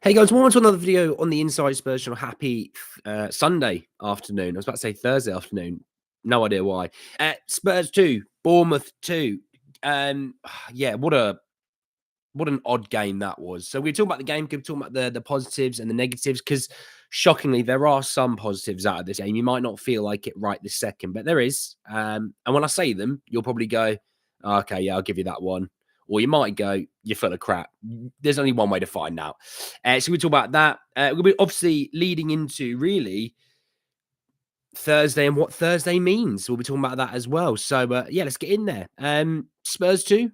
Hey guys, welcome to another video on the Inside Spurs channel. Happy Sunday afternoon. I was about to say Thursday afternoon. No idea why. Spurs 2, Bournemouth 2. Yeah, what an odd game that was. So we were talking about the game, we were talking about the positives and the negatives, because shockingly, there are some positives out of this game. You might not feel like it right this second, but there is. And when I say them, you'll probably go, okay, yeah, I'll give you that one. Or you might go, you're full of crap. There's only one way to find out. So we talk about that. We'll be obviously leading into really Thursday and what Thursday means. We'll be talking about that as well. So yeah, let's get in there. Spurs 2,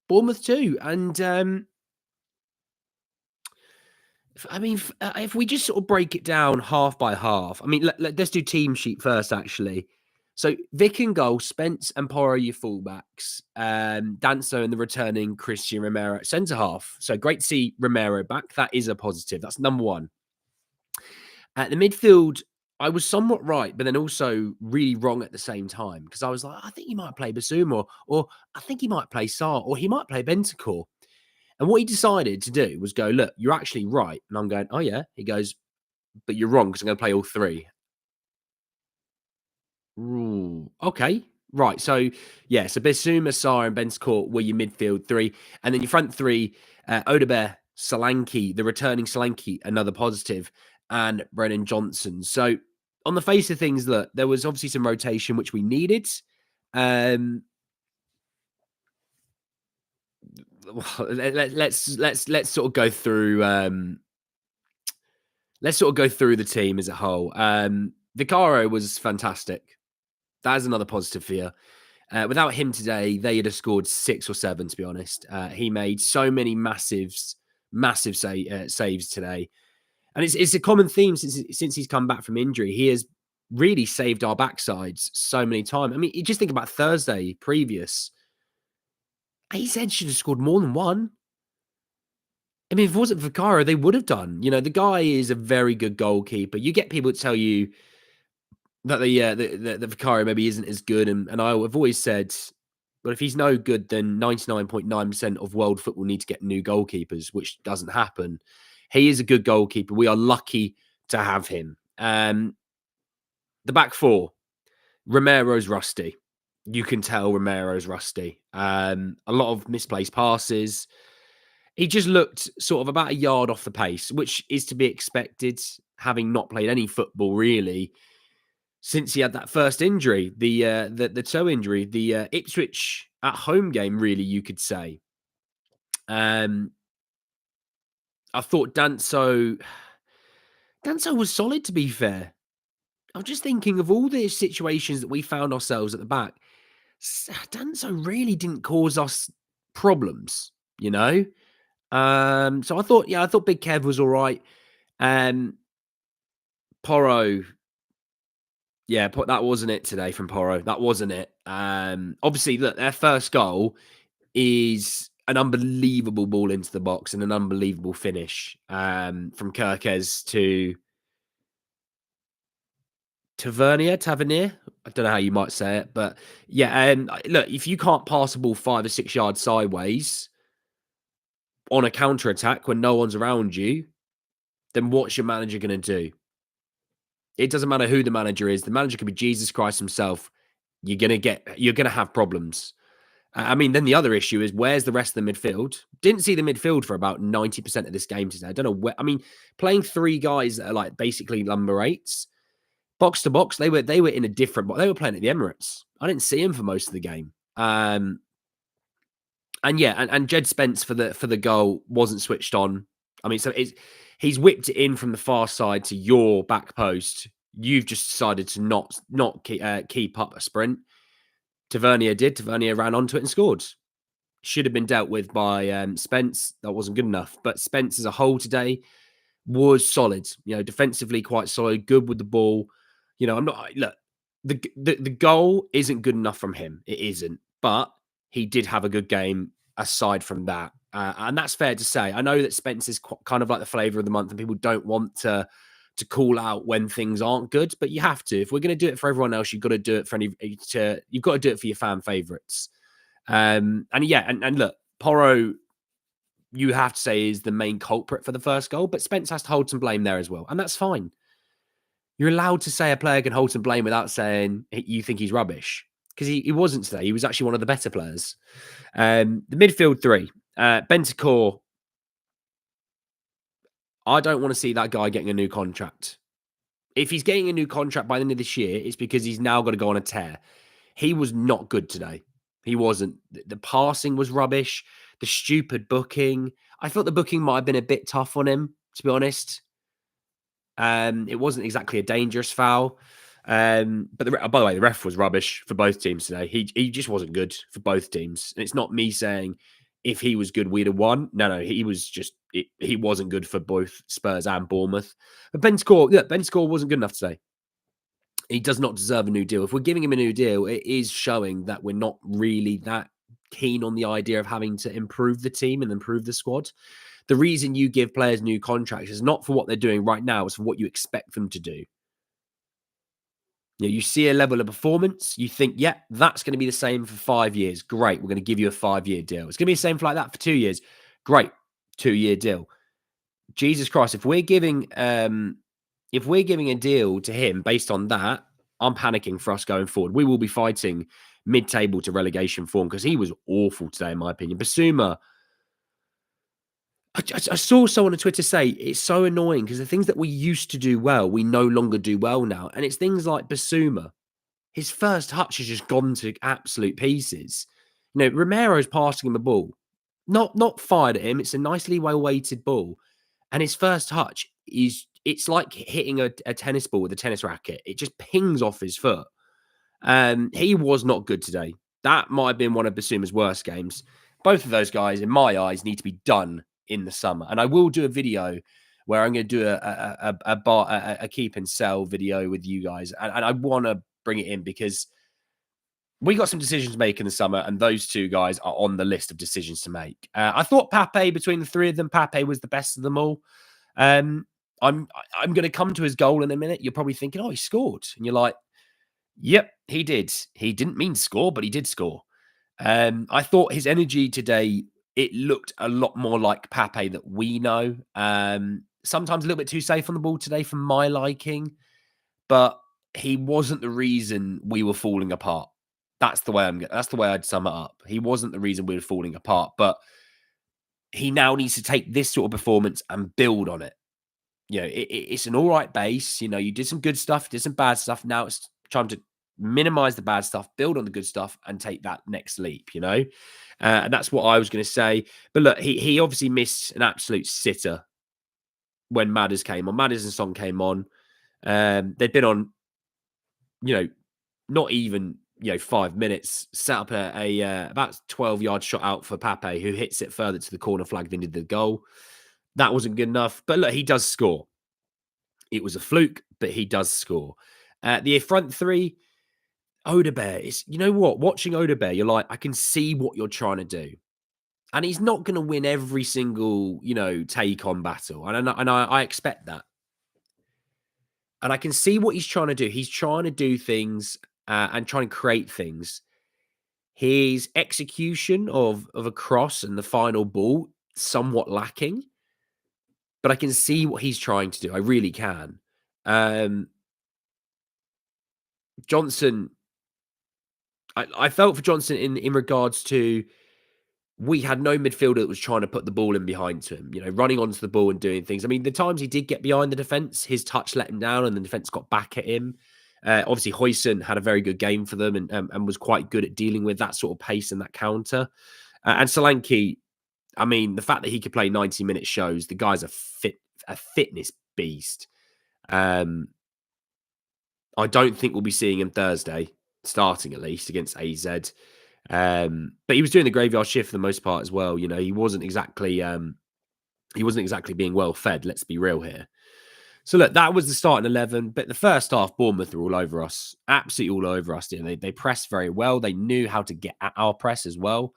Bournemouth 2. And if we just sort of break it down half by half, I mean, let's do team sheet first, actually. So Vic in goal, Spence and Porro, your fullbacks, Danso and the returning Christian Romero at centre half. So great to see Romero back. That is a positive. That's number one. At the midfield, I was somewhat right, but then also really wrong at the same time, because I was like, I think he might play Basuma, or I think he might play Sarr, or he might play Bentancur. And what he decided to do was go, look, you're actually right. And I'm going, oh, yeah. He goes, but you're wrong, because I'm going to play all three. Ooh, okay. Right. So, yeah. So Bissouma, Sarr, and Bentancur were your midfield three. And then your front three, Odebear, Solanke, the returning Solanke, another positive, and Brennan Johnson. So, on the face of things, look, there was obviously some rotation, which we needed. Let's sort of go through let's sort of go through the team as a whole. Vicaro was fantastic. That is another positive for you. Without him today, they would have scored 6 or 7, to be honest. He made so many massive saves today. And it's a common theme since he's come back from injury. He has really saved our backsides so many times. I mean, you just think about Thursday previous. He said should have scored more than one. I mean, if it wasn't for Vicaro, they would have done. You know, the guy is a very good goalkeeper. You get people to tell you that the Vicaro maybe isn't as good, and I've always said, but if he's no good, then 99.9% of world football need to get new goalkeepers, which doesn't happen. He is a good goalkeeper. We are lucky to have him. The back four, Romero's rusty. You can tell Romero's rusty. A lot of misplaced passes. He just looked sort of about a yard off the pace, which is to be expected, having not played any football really since he had that first injury, the toe injury, the Ipswich at home game, really, you could say. I thought Danso was solid, to be fair. I'm just thinking of all the situations that we found ourselves at the back. Danso really didn't cause us problems, you know? So I thought Big Kev was all right. Porro, yeah, that wasn't it today from Porro. That wasn't it. Obviously, look, their first goal is an unbelievable ball into the box and an unbelievable finish from Kirkes to Tavernier. I don't know how you might say it, but yeah. And look, if you can't pass a ball 5 or 6 yards sideways on a counter attack when no one's around you, then what's your manager going to do? It doesn't matter who the manager is. The manager could be Jesus Christ himself. You're gonna have problems. I mean, then the other issue is, where's the rest of the midfield? Didn't see the midfield for about 90% of this game today. I don't know where. I mean, playing 3 guys that are like basically number 8s, box to box, they were in a different. They were playing at the Emirates. I didn't see him for most of the game. And yeah, and Jed Spence for the goal wasn't switched on. I mean, so he's whipped it in from the far side to your back post. You've just decided to not keep up a sprint. Tavernier did. Tavernier ran onto it and scored. Should have been dealt with by Spence. That wasn't good enough. But Spence as a whole today was solid. You know, defensively quite solid, good with the ball. You know, the goal isn't good enough from him. It isn't. But he did have a good game aside from that. And that's fair to say. I know that Spence is kind of like the flavour of the month, and people don't want to call out when things aren't good, but you have to. If we're going to do it for everyone else, you've got to do it you've got to do it for your fan favourites. And look, Porro you have to say is the main culprit for the first goal, but Spence has to hold some blame there as well, and that's fine. You're allowed to say a player can hold some blame without saying you think he's rubbish, because he wasn't today. He was actually one of the better players. The midfield three, Bentancur. I don't want to see that guy getting a new contract. If he's getting a new contract by the end of this year, it's because he's now got to go on a tear. He was not good today. He wasn't. The passing was rubbish. The stupid booking. I thought the booking might have been a bit tough on him, to be honest. It wasn't exactly a dangerous foul. But by the way, the ref was rubbish for both teams today. He just wasn't good for both teams. And it's not me saying if he was good, we'd have won. No, he was just he wasn't good for both Spurs and Bournemouth. But Bentancur wasn't good enough today. He does not deserve a new deal. If we're giving him a new deal, it is showing that we're not really that keen on the idea of having to improve the team and improve the squad. The reason you give players new contracts is not for what they're doing right now, it's for what you expect them to do. You see a level of performance, you think, yeah, that's going to be the same for 5 years. Great, we're going to give you a 5-year deal. It's going to be the same for like that for 2 years. Great, 2-year deal. Jesus Christ, if we're giving a deal to him based on that, I'm panicking for us going forward. We will be fighting mid-table to relegation form because he was awful today, in my opinion. Basuma, I saw someone on Twitter say it's so annoying because the things that we used to do well, we no longer do well now. And it's things like Basuma. His first touch has just gone to absolute pieces. Romero's passing him a ball. Not fired at him. It's a nicely well-weighted ball. And his first touch it's like hitting a tennis ball with a tennis racket. It just pings off his foot. He was not good today. That might have been one of Basuma's worst games. Both of those guys, in my eyes, need to be done in the summer. And I will do a video where I'm going to do a keep and sell video with you guys. And I want to bring it in because we got some decisions to make in the summer, and those two guys are on the list of decisions to make. I thought Pape, between the three of them, Pape was the best of them all. I'm going to come to his goal in a minute. You're probably thinking, oh, he scored. And you're like, yep, he did. He didn't mean score, but he did score. I thought his energy today, it looked a lot more like Pape that we know. Sometimes a little bit too safe on the ball today for my liking, but he wasn't the reason we were falling apart. That's the way I'd sum it up. He wasn't the reason we were falling apart, but he now needs to take this sort of performance and build on it. It's an all right base. You did some good stuff, did some bad stuff. Now it's time to minimize the bad stuff, build on the good stuff, and take that next leap, and that's what I was going to say. But look, he obviously missed an absolute sitter when Madders came on. Madders and Son came on. They'd been on, not even 5 minutes, set up a about 12-yard shot out for Pape, who hits it further to the corner flag than did the goal. That wasn't good enough. But look, he does score. It was a fluke, but he does score. The front three, Odebear, is, watching Odebear, you're like, I can see what you're trying to do. And he's not going to win every single, take-on battle. And I expect that. And I can see what he's trying to do. He's trying to do things and trying to create things. His execution of a cross and the final ball, somewhat lacking. But I can see what he's trying to do. I really can. Johnson, I felt for Johnson in regards to, we had no midfielder that was trying to put the ball in behind to him, running onto the ball and doing things. I mean, the times he did get behind the defence, his touch let him down and the defence got back at him. Obviously, Heung-Min had a very good game for them and was quite good at dealing with that sort of pace and that counter. And Solanke, I mean, the fact that he could play 90 minutes shows the guy's a fitness beast. I don't think we'll be seeing him Thursday, starting at least against AZ. But he was doing the graveyard shift for the most part as well. He wasn't exactly being well fed. Let's be real here. So look, that was the starting 11. But the first half, Bournemouth were all over us, absolutely all over us. They pressed very well. They knew how to get at our press as well.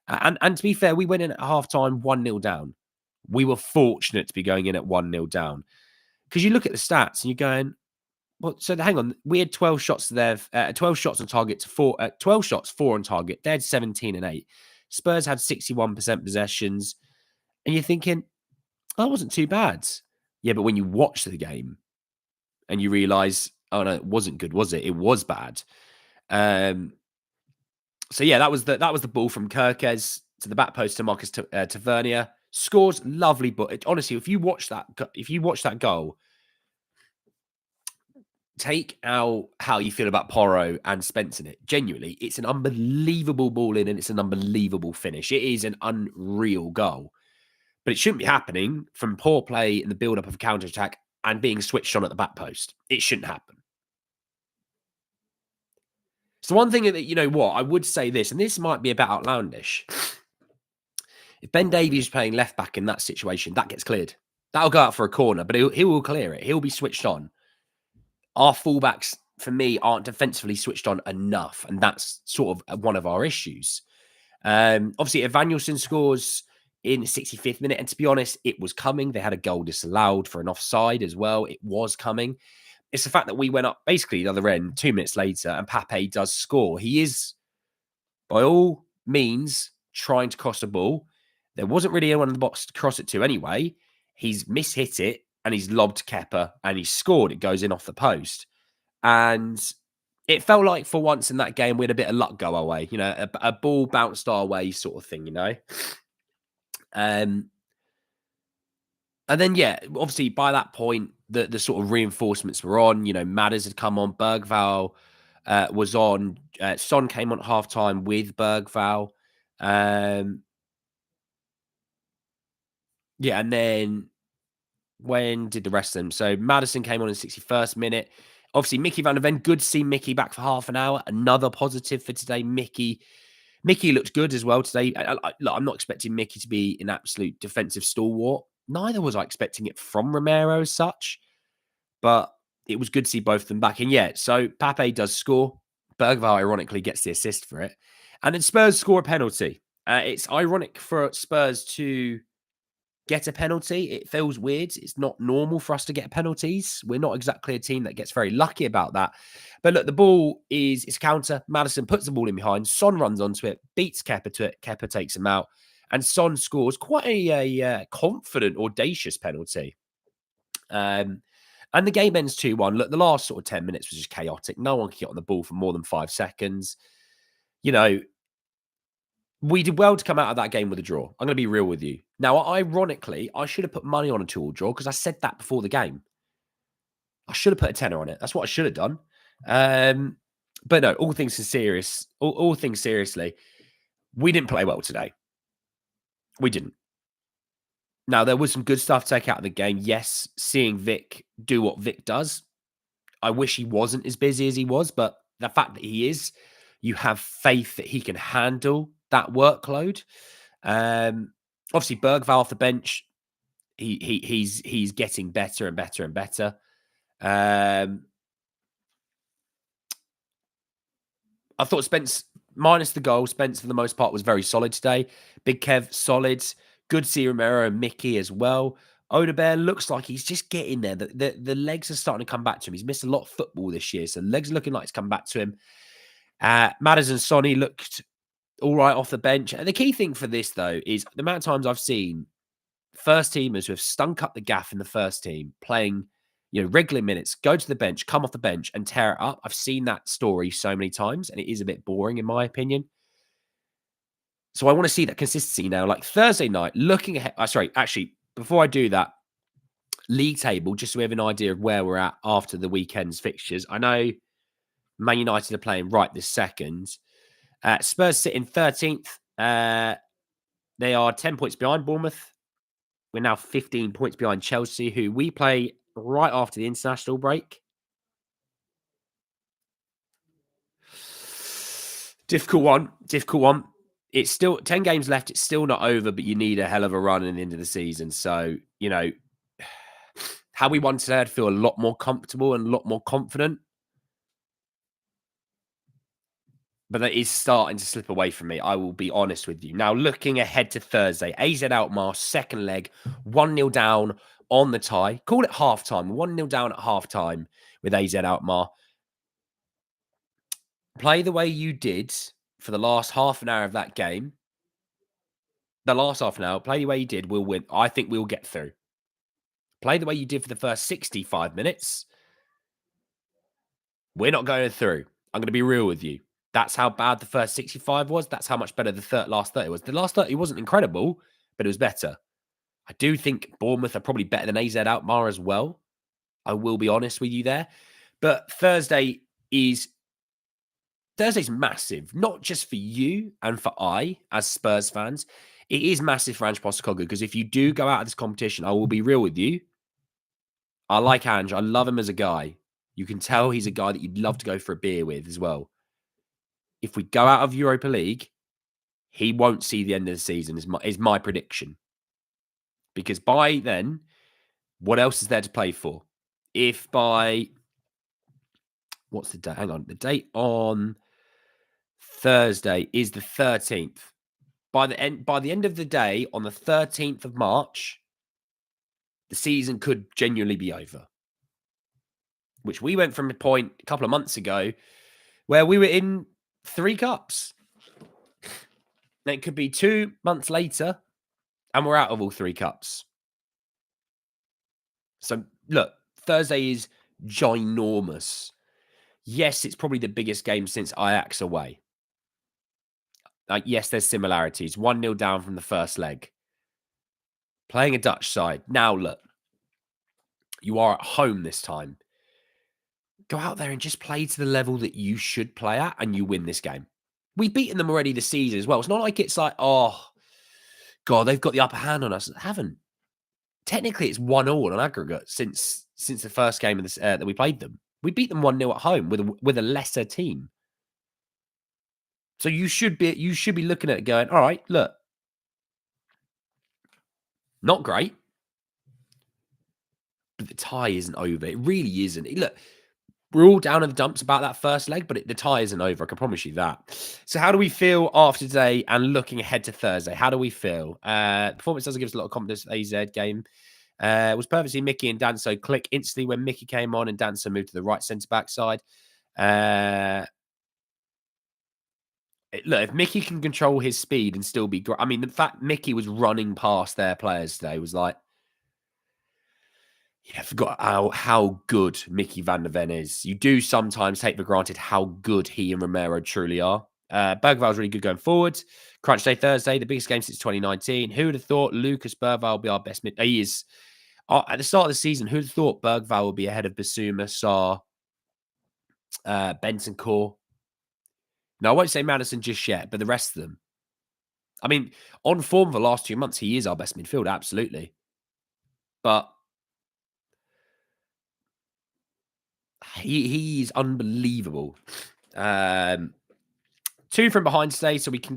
And to be fair, we went in at halftime 1-0 down. We were fortunate to be going in at 1-0 down, because you look at the stats and you're going, well, so hang on. We had 12 shots there, 12 shots on target to 4, 12 shots, 4 on target. They had 17 and 8. Spurs had 61% possessions. And you're thinking, "Oh, that wasn't too bad." Yeah, but when you watch the game and you realize, "Oh, no, it wasn't good, was it? It was bad." Um, so yeah, that was the ball from Kirkez to the back post to Marcus Tavernier. Scores lovely, but honestly, if you watch that goal, take out how you feel about Porro and Spence in it. Genuinely, it's an unbelievable ball in and it's an unbelievable finish. It is an unreal goal, but it shouldn't be happening from poor play in the build up of a counter attack and being switched on at the back post. It shouldn't happen. So one thing that, you know what, I would say this, and this might be a bit outlandish. If Ben Davies is playing left back in that situation, that gets cleared. That'll go out for a corner, but he will clear it. He'll be switched on. Our fullbacks, for me, aren't defensively switched on enough, and that's sort of one of our issues. Obviously, Evangelson scores in the 65th minute, and to be honest, it was coming. They had a goal disallowed for an offside as well. It was coming. It's the fact that we went up basically the other end 2 minutes later, and Pape does score. He is, by all means, trying to cross the ball. There wasn't really anyone in the box to cross it to anyway. He's mishit it, and he's lobbed Kepa, and he's scored. It goes in off the post. And it felt like for once in that game, we had a bit of luck go our way, a ball bounced our way sort of thing. Um, and then, yeah, obviously by that point, the sort of reinforcements were on. Madders had come on, Bergval was on, Son came on at halftime with Bergval. Yeah, and then when did the rest of them? So Madison came on in the 61st minute. Obviously, Mickey van der Ven, good to see Mickey back for half an hour. Another positive for today. Mickey looked good as well today. Look, I'm not expecting Mickey to be an absolute defensive stalwart. Neither was I expecting it from Romero as such. But it was good to see both of them back. And yeah, so Pape does score. Bergval ironically gets the assist for it. And then Spurs score a penalty. It's ironic for Spurs to get a penalty. It feels weird. It's not normal for us to get penalties. We're not exactly a team that gets very lucky about that. But look, the ball it's a counter. Madison puts the ball in behind. Son runs onto it, beats Kepa to it. Kepa takes him out. And Son scores quite a confident, audacious penalty. And the game ends 2-1. Look, the last sort of 10 minutes was just chaotic. No one could get on the ball for more than 5 seconds. We did well to come out of that game with a draw. I'm going to be real with you. Now, ironically, I should have put money on a 2-2 draw because I said that before the game. I should have put a tenner on it. That's what I should have done. But no, all things seriously, we didn't play well today. We didn't. Now, there was some good stuff to take out of the game. Yes, seeing Vic do what Vic does. I wish he wasn't as busy as he was, but the fact that he is, you have faith that he can handle that workload. Obviously, Bergval off the bench, he's getting better and better and better. I thought Spence, minus the goal, Spence for the most part was very solid today. Big Kev, solid. Good to see Romero and Mickey as well. Odebear looks like he's just getting there. The legs are starting to come back to him. He's missed a lot of football this year, so the legs are looking like it's come back to him. Madders and Sonny looked all right off the bench. And the key thing for this, though, is the amount of times I've seen first teamers who have stunk up the gaff in the first team playing, regular minutes, go to the bench, come off the bench and tear it up. I've seen that story so many times, and it is a bit boring in my opinion. So I want to see that consistency now. Like Thursday night, looking ahead. Actually, before I do that, league table, just so we have an idea of where we're at after the weekend's fixtures. I know Man United are playing right this second. Spurs sit in 13th. They are 10 points behind Bournemouth. We're now 15 points behind Chelsea, who we play right after the international break. Difficult one. It's still 10 games left. It's still not over, but you need a hell of a run in the end of the season. So, how we won today, I'd feel a lot more comfortable and a lot more confident. But that is starting to slip away from me. I will be honest with you. Now, looking ahead to Thursday, AZ Alkmaar, second leg, 1-0 down on the tie. Call it halftime. 1-0 down at halftime with AZ Alkmaar. Play the way you did for the last half an hour of that game. the last half an hour, play the way you did, we'll win. I think we'll get through. Play the way you did for the first 65 minutes. We're not going through. I'm going to be real with you. That's how bad the first 65 was. That's how much better the last 30 was. The last 30 wasn't incredible, but it was better. I do think Bournemouth are probably better than AZ Alkmaar as well. I will be honest with you there. But Thursday's massive, not just for you and for I, as Spurs fans. It is massive for Ange Postecoglou, because if you do go out of this competition, I will be real with you. I like Ange. I love him as a guy. You can tell he's a guy that you'd love to go for a beer with as well. If we go out of Europa League, he won't see the end of the season, is my prediction. Because by then, what else is there to play for? If by... What's the date? Hang on. The date on Thursday is the 13th. By the end of the day, on the 13th of March, the season could genuinely be over. Which we went from a point a couple of months ago where we were in 3 cups. And it could be 2 months later and we're out of all 3 cups. So, look, Thursday is ginormous. Yes, it's probably the biggest game since Ajax away. Yes, there's similarities. 1-0 down from the first leg. Playing a Dutch side. Now, look, you are at home this time. Go out there and just play to the level that you should play at, and you win this game. We've beaten them already this season as well. It's not like it's like, oh, God, they've got the upper hand on us. They haven't. Technically, it's 1-1 on aggregate since the first game of this, that we played them. We beat them 1-0 at home with a lesser team. So you should be looking at it going, all right, look, not great, but the tie isn't over. It really isn't. Look, we're all down in the dumps about that first leg, but the tie isn't over. I can promise you that. So how do we feel after today and looking ahead to Thursday? How do we feel? Performance doesn't give us a lot of confidence. AZ game was purposely Mickey and Danso click instantly when Mickey came on and Danso moved to the right centre-back side. Look, if Mickey can control his speed and still be great. I mean, the fact Mickey was running past their players today was like, I forgot how good Mickey van der Ven is. You do sometimes take for granted how good he and Romero truly are. Bergval's really good going forward. Crunch Day Thursday, the biggest game since 2019. Who would have thought Lucas Bergval would be our best mid? He is. At the start of the season, who would have thought Bergval would be ahead of Basuma, Sarr, Benson Core? No, I won't say Madison just yet, but the rest of them. I mean, on form for the last 2 months, he is our best midfielder, absolutely. But he's unbelievable. 2 from behind today, so we can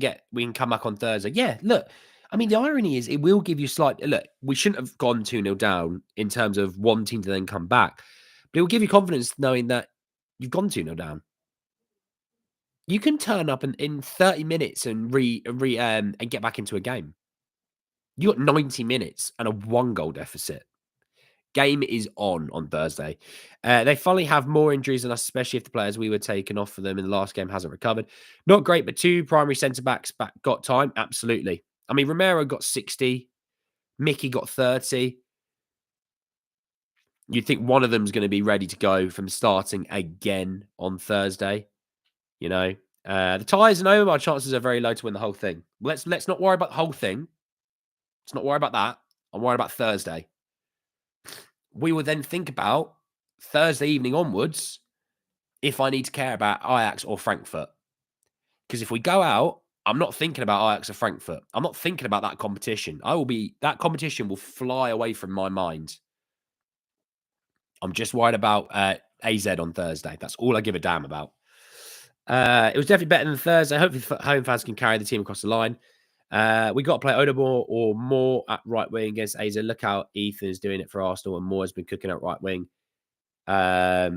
come back on Thursday. Yeah, look, I mean, the irony is it will give you look, we shouldn't have gone 2-0 down in terms of wanting to then come back. But it will give you confidence knowing that you've gone 2-0 down. You can turn up in 30 minutes and get back into a game. You got 90 minutes and a 1-goal deficit. Game is on Thursday. They finally have more injuries than us, especially if the players we were taken off for them in the last game hasn't recovered. Not great, but 2 primary centre-backs got time. Absolutely. I mean, Romero got 60. Mickey got 30. You'd think one of them's going to be ready to go from starting again on Thursday. You know, the tie isn't over. Our chances are very low to win the whole thing. Let's not worry about the whole thing. Let's not worry about that. I'm worried about Thursday. We will then think about Thursday evening onwards if I need to care about Ajax or Frankfurt. Because if we go out, I'm not thinking about Ajax or Frankfurt. I'm not thinking about that competition. That competition will fly away from my mind. I'm just worried about AZ on Thursday. That's all I give a damn about. It was definitely better than Thursday. Hopefully home fans can carry the team across the line. We got to play Odemore or Moore at right wing against AZ. Look how Ethan's doing it for Arsenal, and Moore has been cooking at right wing. I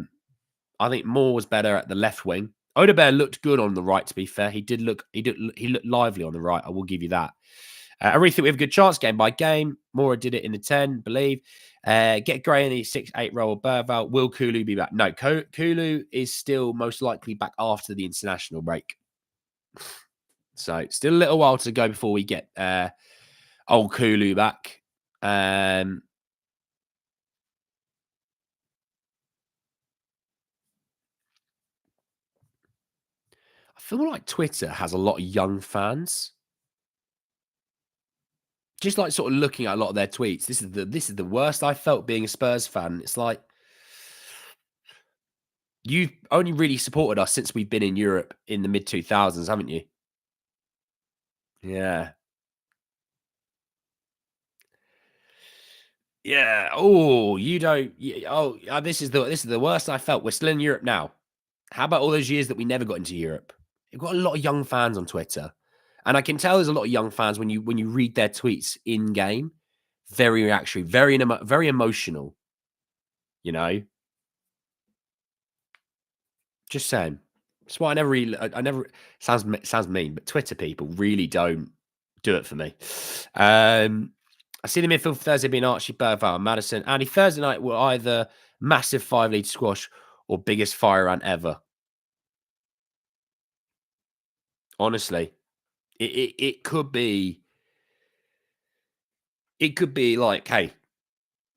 think Moore was better at the left wing. Odebear looked good on the right, to be fair. He looked lively on the right. I will give you that. I really think we have a good chance game by game. Moore did it in the 10, believe. Get Gray in the 6-8 role. Bergval. Will Kulu be back? No, Kulu is still most likely back after the international break. So still a little while to go before we get Old Kulu back. I feel like Twitter has a lot of young fans. Just like sort of looking at a lot of their tweets. This is the worst I felt being a Spurs fan. It's like you've only really supported us since we've been in Europe in the mid 2000s, haven't you? Yeah. Yeah. Oh, you don't. This is the worst I felt. We're still in Europe now. How about all those years that we never got into Europe? You've got a lot of young fans on Twitter, and I can tell there's a lot of young fans when you read their tweets in game. Very reactionary, very emotional. You know, just saying. That's why I never really. I never sounds mean, but Twitter people really don't do it for me. I see the midfield for Thursday being Archie, Bergvall, and Madison. Andy, Thursday night were either massive 5-lead squash or biggest fire rant ever. Honestly, it could be. It could be like, hey,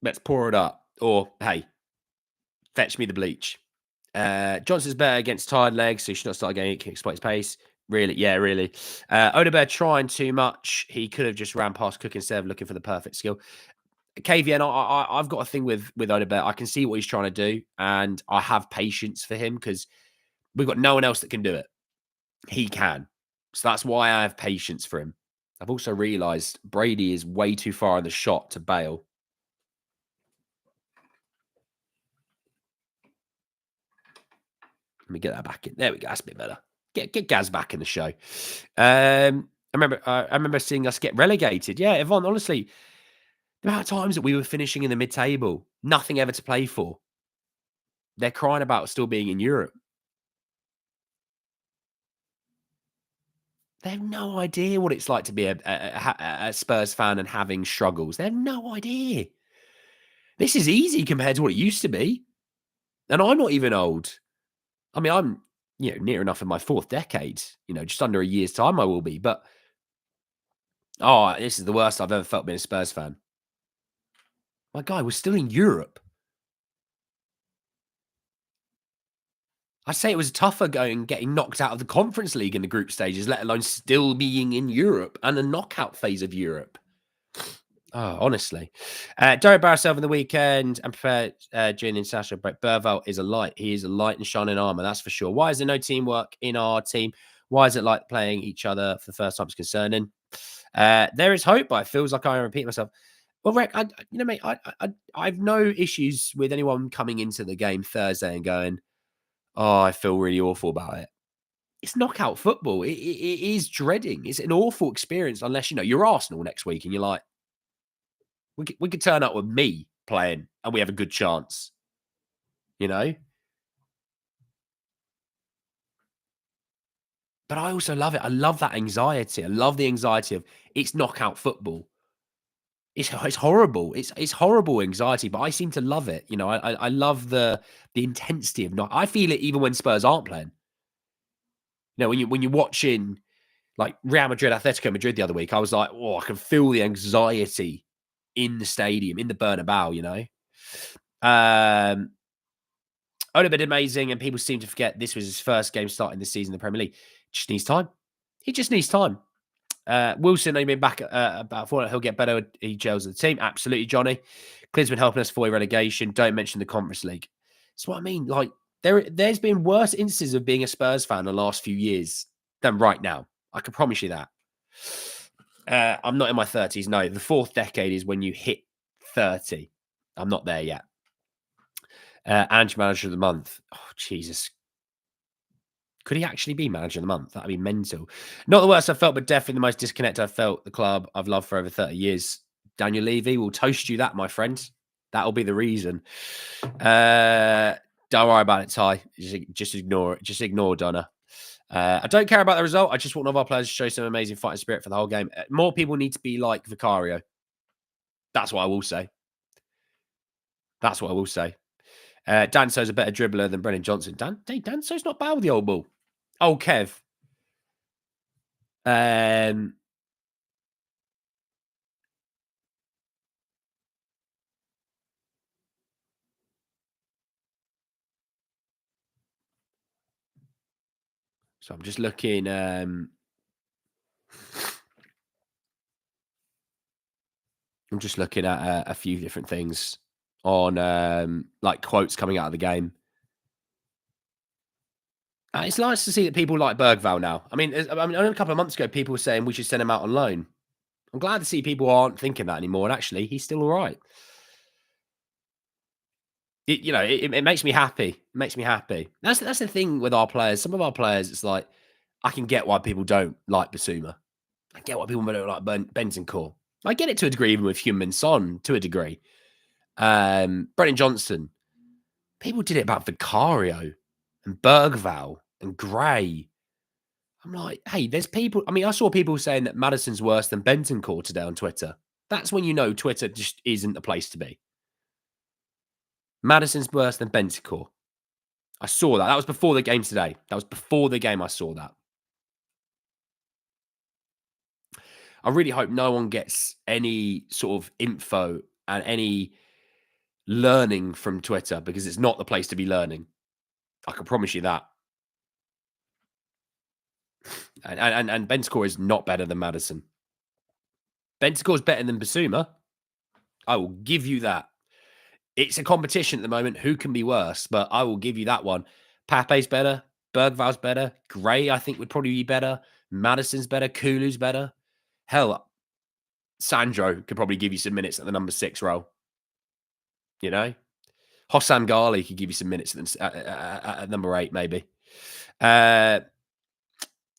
let's pour it up, or hey, fetch me the bleach. Johnson's better against tired legs, so he should not start getting exploit his pace. Really, yeah, really. Odegaard trying too much. He could have just ran past Cook instead of looking for the perfect skill. KVN, I've got a thing with Odegaard. I can see what he's trying to do, and I have patience for him because we've got no one else that can do it. He can. So that's why I have patience for him. I've also realised Brady is way too far in the shot to bail. Let me get that back in. There we go. That's a bit better. Get Gaz back in the show. I remember seeing us get relegated. Yeah, Yvonne, honestly, the amount of times that we were finishing in the mid-table, nothing ever to play for. They're crying about still being in Europe. They have no idea what it's like to be a Spurs fan and having struggles. They have no idea. This is easy compared to what it used to be. And I'm not even old. I mean, I'm near enough in my fourth decade. Just under a year's time I will be. But this is the worst I've ever felt being a Spurs fan. My guy, we're still in Europe. I'd say it was tougher getting knocked out of the Conference League in the group stages, let alone still being in Europe and the knockout phase of Europe. Oh, honestly. Don't embarrass yourself in the weekend and prepare during the international break. Bergvall is a light. He is a light and shining armor, that's for sure. Why is there no teamwork in our team? Why is it like playing each other for the first time is concerning? There is hope, but it feels like I repeat myself. Well, Rick, mate, I've no issues with anyone coming into the game Thursday and going, "Oh, I feel really awful about it." It's knockout football. It is dreading. It's an awful experience unless you're Arsenal next week and you're like, we could turn up with me playing and we have a good chance. You know. But I also love it. I love that anxiety. I love the anxiety of it's knockout football. It's horrible. It's horrible anxiety, but I seem to love it. I love the intensity of not. I feel it even when Spurs aren't playing. When you're watching like Real Madrid, Atletico Madrid the other week, I was like, oh, I can feel the anxiety in the stadium, in the Bernabeu. Odegaard did amazing, and people seem to forget this was his first game starting this season in the Premier League. Just needs time. He just needs time. Wilson, they've been back about 4. He'll get better. He gels with the team. Absolutely, Johnny. Clint's been helping us avoid relegation. Don't mention the Conference League. That's what I mean. Like there's been worse instances of being a Spurs fan the last few years than right now. I can promise you that. I'm not in my 30s. No, the fourth decade is when you hit 30. I'm not there yet. Ange manager of the month. Oh, Jesus. Could he actually be manager of the month? That'd be mental. Not the worst I've felt, but definitely the most disconnected I've felt. The club I've loved for over 30 years. Daniel Levy will toast you that, my friend. That'll be the reason. Don't worry about it, Ty. Just ignore it. Just ignore Donna. I don't care about the result. I just want one of our players to show some amazing fighting spirit for the whole game. More people need to be like Vicario. That's what I will say. That's what I will say. Danso's a better dribbler than Brennan Johnson. Danso's not bad with the old ball. Oh, Kev. So I'm just looking. I'm just looking at a few different things on like quotes coming out of the game. It's nice to see that people like Bergval now. I mean, a couple of months ago, people were saying we should send him out on loan. I'm glad to see people aren't thinking that anymore. And actually, he's still all right. It makes me happy. It makes me happy. That's the thing with our players. Some of our players, it's like I can get why people don't like Basuma. I get why people don't like Bentancur. I get it to a degree, even with Heung-Min Son to a degree. Brennan Johnson. People did it about Vicario and Bergval and Gray. I'm like, hey, there's people. I mean, I saw people saying that Maddison's worse than Bentancur today on Twitter. That's when you know Twitter just isn't the place to be. Maddison's worse than Bentancur. I saw that. That was before the game today. That was before the game I saw that. I really hope no one gets any sort of info and any learning from Twitter because it's not the place to be learning. I can promise you that. And Bentancur is not better than Maddison. Bentancur is better than Basuma. I will give you that. It's a competition at the moment. Who can be worse? But I will give you that one. Pape's better. Bergval's better. Gray, I think, would probably be better. Maddison's better. Kulu's better. Hell, Sandro could probably give you some minutes at the number 6 role. You know? Hossam Ghali could give you some minutes at number 8, maybe. At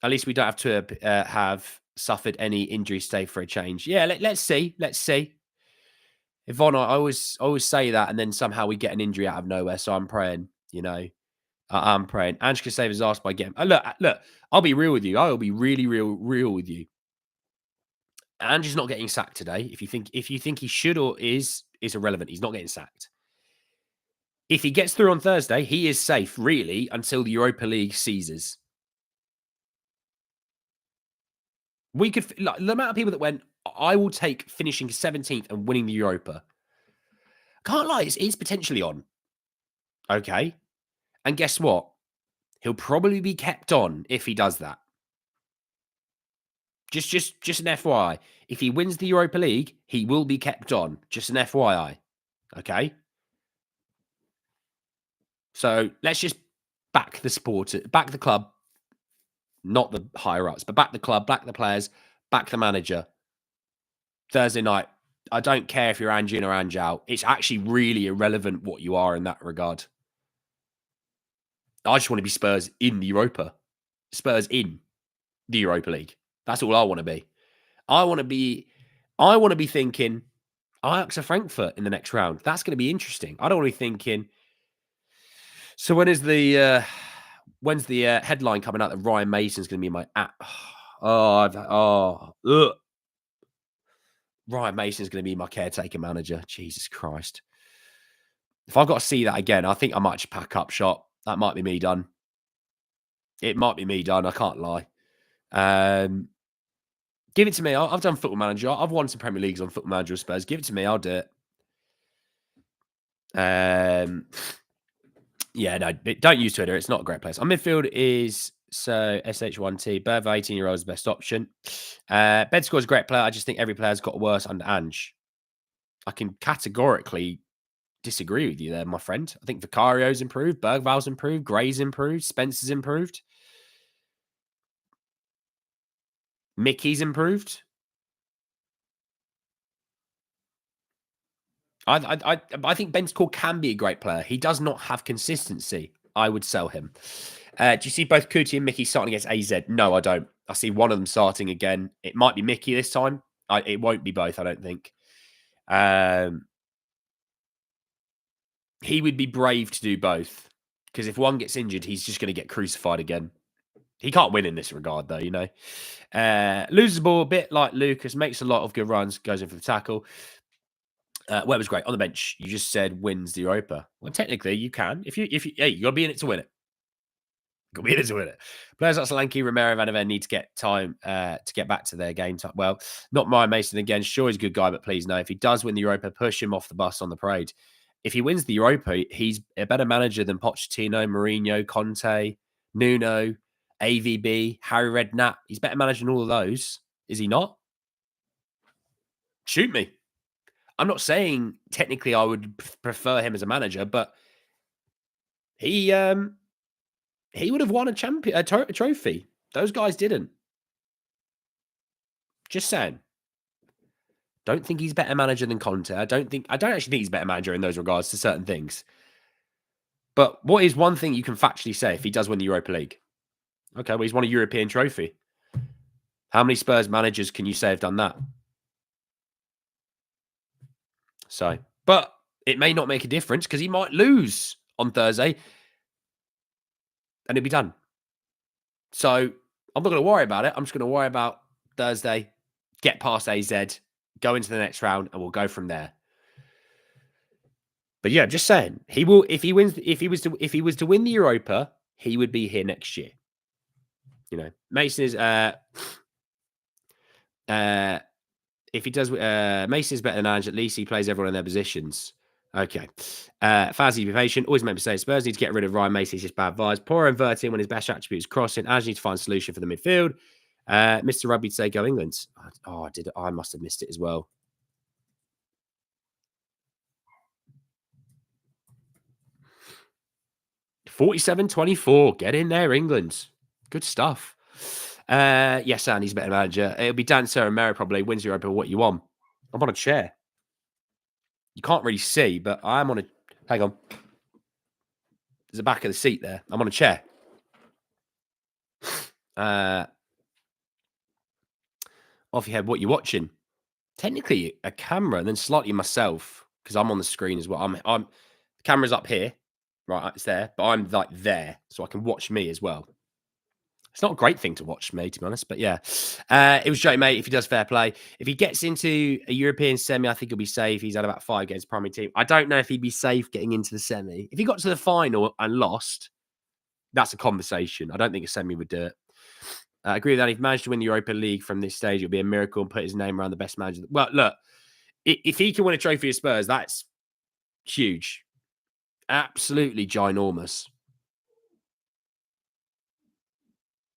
least we don't have to have suffered any injury stay for a change. Yeah, let's see. Let's see. Yvonne, I always say that, and then somehow we get an injury out of nowhere. So I'm praying, I'm praying. Ange can save his ass by getting. Look. I'll be real with you. I will be really real with you. Ange is not getting sacked today. If you think he should or is irrelevant. He's not getting sacked. If he gets through on Thursday, he is safe, really, until the Europa League ceases. We could, like, the amount of people that went, I will take finishing 17th and winning the Europa. Can't lie, it's potentially on. Okay. And guess what? He'll probably be kept on if he does that. Just an FYI. If he wins the Europa League, he will be kept on. Just an FYI. Okay. So let's just back the supporter, back the club, not the higher ups, but back the club, back the players, back the manager. Thursday night. I don't care if you're Ange in or Ange out. It's actually really irrelevant what you are in that regard. I just want to be Spurs in the Europa. Spurs in the Europa League. That's all I want to be. I want to be thinking Ajax or Frankfurt in the next round. That's going to be interesting. I don't want to be thinking. So when's the headline coming out that Ryan Mason's going to be my Ryan Mason's going to be my caretaker manager. Jesus Christ. If I've got to see that again, I think I might just pack up shop. That might be me done. It might be me done. I can't lie. Give it to me. I've done Football Manager. I've won some Premier Leagues on Football Manager with Spurs. Give it to me. I'll do it. Yeah, no, don't use Twitter. It's not a great place. Our midfield is SH1T. Berva, 18-year-old, is the best option. Bedscore's a great player. I just think every player's got worse under Ange. I can categorically disagree with you there, my friend. I think Vicario's improved. Bergval's improved. Gray's improved. Spencer's improved. Mickey's improved. I think Bentancur can be a great player. He does not have consistency. I would sell him. Do you see both Kuti and Mickey starting against AZ? No, I don't. I see one of them starting again. It might be Mickey this time. It won't be both, I don't think. He would be brave to do both. Because if one gets injured, he's just going to get crucified again. He can't win in this regard, though, Loses the ball a bit like Lucas. Makes a lot of good runs. Goes in for the tackle. Webber's great. On the bench, you just said wins the Europa. Well, technically, you can. Hey, you got to be in it to win it. Got to be in it to win it. Players like Solanke, Romero, Van Aven need to get time to get back to their game time. Well, not Ryan Mason again. Sure, he's a good guy, but please no. If he does win the Europa, push him off the bus on the parade. If he wins the Europa, he's a better manager than Pochettino, Mourinho, Conte, Nuno, AVB, Harry Redknapp. He's better manager than all of those. Is he not? Shoot me. I'm not saying technically I would prefer him as a manager, but he would have won a trophy. Those guys didn't. Just saying. Don't think he's a better manager than Conte. I don't actually think he's a better manager in those regards to certain things. But what is one thing you can factually say if he does win the Europa League? Okay, well, he's won a European trophy. How many Spurs managers can you say have done that? So, but it may not make a difference because he might lose on Thursday and it'll be done. So I'm not going to worry about it. I'm just going to worry about Thursday, get past AZ, go into the next round, and we'll go from there. But yeah, just saying, he will if he wins. If he was to win the Europa, he would be here next year. You know, Mason is if he does, Mason is better than Ange. At least he plays everyone in their positions. Okay. Fazzy, be patient. Always make mistakes. Spurs need to get rid of Ryan Mason. He's just bad vibes. Poor inverting when his best attribute is crossing. Ange needs to find a solution for the midfield. Mr. Rugby to say go England. Oh, I must have missed it as well. $47.24. Get in there, England. Good stuff. Yes, and he's a better manager. It'll be Dan Sarah probably wins Europa. What you want? I'm on a chair. You can't really see, but I'm on a. Hang on. There's the back of the seat there. I'm on a chair. Off your head, what you're watching? Technically, a camera, and then slightly myself because I'm on the screen as well. I'm. The camera's up here, right? It's there, but I'm like there, so I can watch me as well. It's not a great thing to watch me, to be honest, but yeah. It was joking, mate, if he does fair play. If he gets into a European semi, I think he'll be safe. He's had about 5 games primary team. I don't know if he'd be safe getting into the semi. If he got to the final and lost, that's a conversation. I don't think a semi would do it. I agree with that. If he managed to win the Europa League from this stage, it would be a miracle and put his name around the best manager. Well, look, if he can win a trophy at Spurs, that's huge. Absolutely ginormous.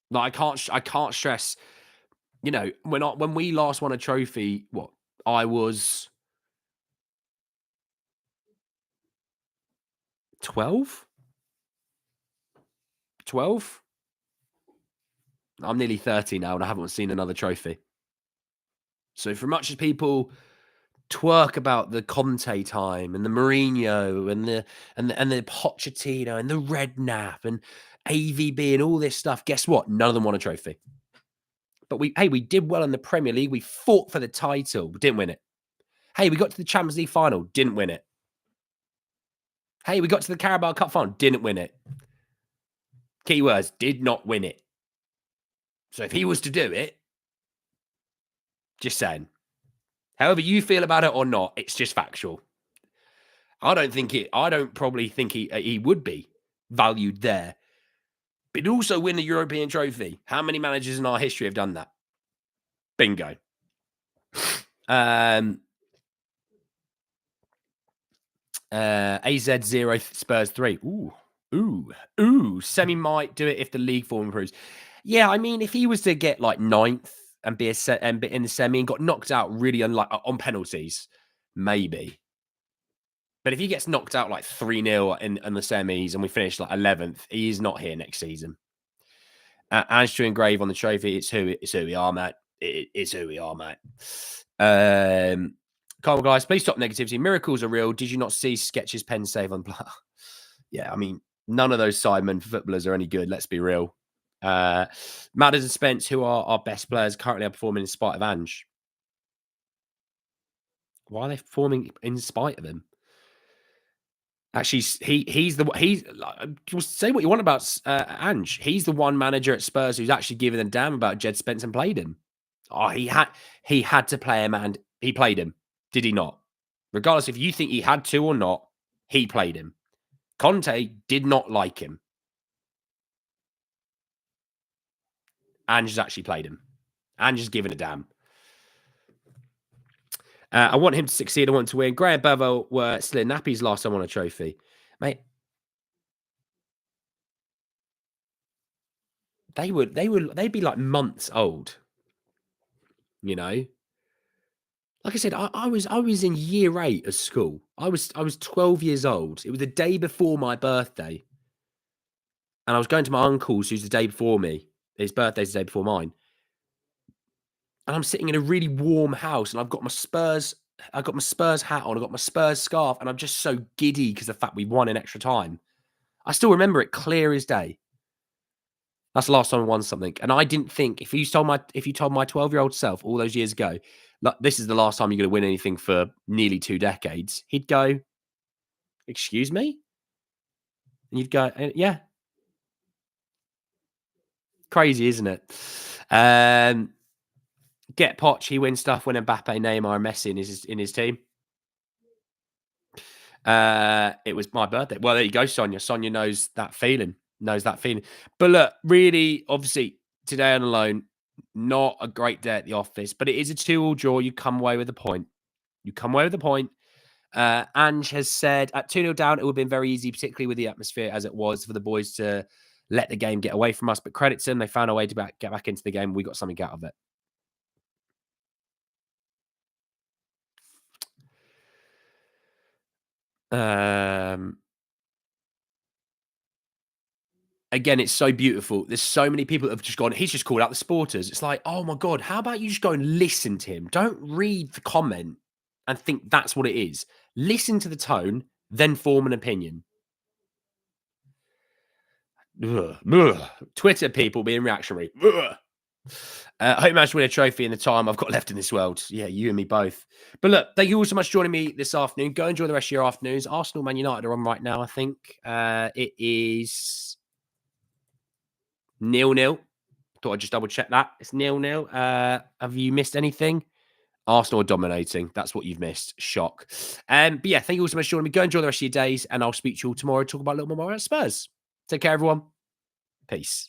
Like I can't stress, you know, when we last won a trophy, what I was 12? 12? I'm nearly 30 now and I haven't seen another trophy. So for much as people twerk about the Conte time and the Mourinho and the Pochettino and the Redknapp and AVB and all this stuff, guess what? None of them won a trophy. But we did well in the Premier League. We fought for the title, but didn't win it. Hey, we got to the Champions League final, didn't win it. Hey, we got to the Carabao Cup final, didn't win it. Keywords, did not win it. So if he was to do it, just saying. However you feel about it or not, it's just factual. I don't probably think he would be valued there. But he'd also win the European trophy. How many managers in our history have done that? Bingo. AZ 0, Spurs 3. Ooh. Semi might do it if the league form improves. Yeah, I mean, if he was to get like 9th and be in the semi and got knocked out really on penalties, maybe. But if he gets knocked out like 3-0 in the semis and we finish like 11th, he's not here next season. Ange to engrave on the trophy. It's who we are, mate. It's who we are, mate. Carl, guys, please stop negativity. Miracles are real. Did you not see Sketch's pen save on? Yeah, I mean, none of those Sidemen footballers are any good. Let's be real. Madders and Spence, who are our best players, currently are performing in spite of Ange. Why are they performing in spite of him? Actually, he's say what you want about Ange. He's the one manager at Spurs who's actually given a damn about Jed Spence and played him. Oh, he had to play him and he played him. Did he not? Regardless if you think he had to or not, he played him. Conte did not like him. Ange has actually played him. Ange has given a damn. I want him to succeed. I want to win. Graham Bevel were still in nappies last time on a trophy. Mate. they'd be like months old, you know? Like I said, I was in year 8 of school. I was 12 years old. It was the day before my birthday, and I was going to my uncle's, who's the day before me. His birthday's the day before mine, and I'm sitting in a really warm house, and I've got my Spurs hat on, I've got my Spurs scarf, and I'm just so giddy because of the fact we won in extra time. I still remember it clear as day. That's the last time I won something, and I didn't think if you told my 12-year-old self all those years ago, like, this is the last time you're gonna win anything for nearly 2 decades, he'd go, "Excuse me?" And you'd go, Yeah, crazy, isn't it?" Um, get Poch, he wins stuff when Mbappe, Neymar, and Messi in his team. It was my birthday. Well, there you go, Sonia. Sonia knows that feeling. Knows that feeling. But look, really, obviously, today on alone, not a great day at the office, but it is a 2-2 draw. You come away with a point. You come away with a point. Ange has said at 2-0 down, it would have been very easy, particularly with the atmosphere as it was, for the boys to let the game get away from us. But credit to them, they found a way to get back into the game. We got something out of it. Um, Again, it's so beautiful. There's so many people that have just gone, he's just called out the supporters. It's like, oh my God, how about you just go and listen to him? Don't read the comment and think that's what it is. Listen to the tone, then form an opinion. Ugh, ugh. Twitter people being reactionary. Ugh. I hope you managed to win a trophy in the time I've got left in this world. Yeah, you and me both. But look, thank you all so much for joining me this afternoon. Go enjoy the rest of your afternoons. Arsenal, Man United are on right now, I think. It is 0-0. Thought I'd just double check that. It's 0-0. Have you missed anything? Arsenal are dominating. That's what you've missed. Shock. But yeah, thank you all so much for joining me. Go enjoy the rest of your days, and I'll speak to you all tomorrow. Talk about a little more about Spurs. Take care, everyone. Peace.